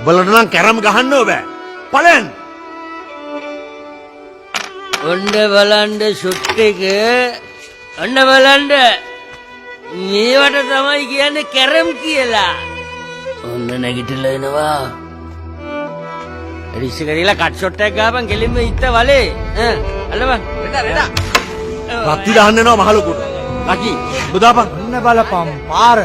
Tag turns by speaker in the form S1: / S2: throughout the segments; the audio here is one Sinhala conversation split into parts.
S1: උඹලට නම් කැරම් ගහන්න බෑ. පලයන්.
S2: ඔන්න බලන්න ෂොට් එක. ඔන්න බලන්න. මේවට තමයි කියන්නේ කැරම් කියලා. ඔන්න නැගිටලා එනවා. රිෂි කරලා කට් ෂොට් එකක් ගහපන් කෙලින්ම ඉත්ත වලේ. අල්ලපන්. රෙඩා.
S1: රත්ති දාන්න යනවා මහලොකුට. ලකි ඔබ දාපන්.
S3: ඔන්න බලපන් පාර.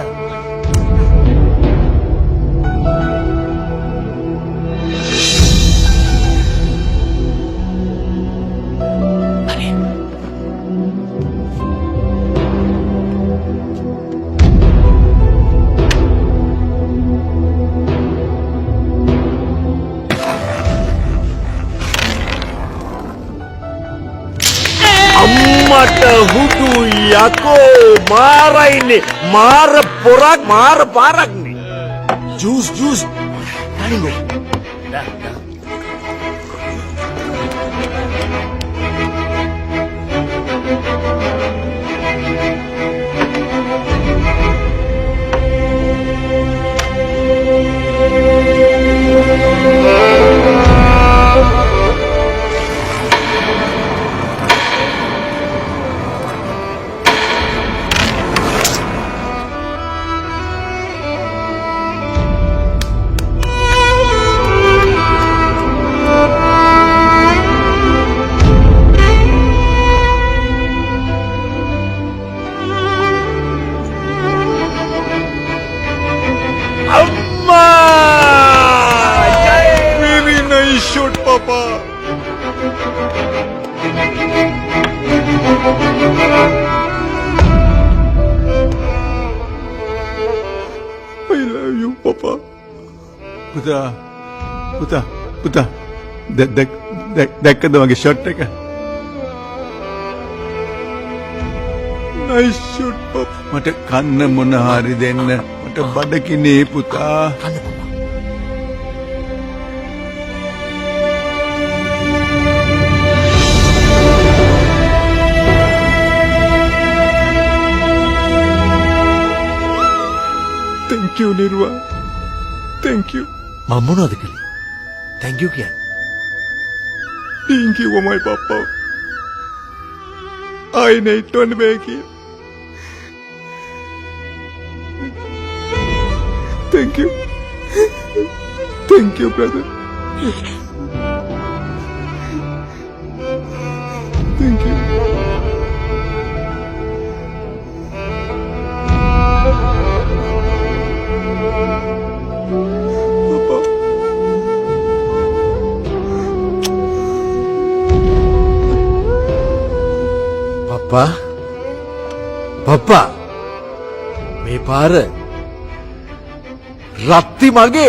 S1: අම්මට හුදු යකෝ මාරයිනේ මාර පොරක් මාර පාරක්නේ. Juice අනිගෝ.
S4: Very nice shot, Papa. I love you, Papa. පුතා. දැක්කද මගේ ෂොට් එක? Nice shot, Papa. මට කන්න මොන හරි දෙන්න. මට බඩකිනේ පුතා.
S1: කන්න පපා.
S4: Thank you, Nirva. Thank you.
S1: මම මොනවද කළේ? thank you කියන්නේ.
S4: Thank you, my Papa. I need to back here. Thank you. Thank you, brother. Thank you. Papa.
S1: පප්පා මේ පාර රත්ති මගේ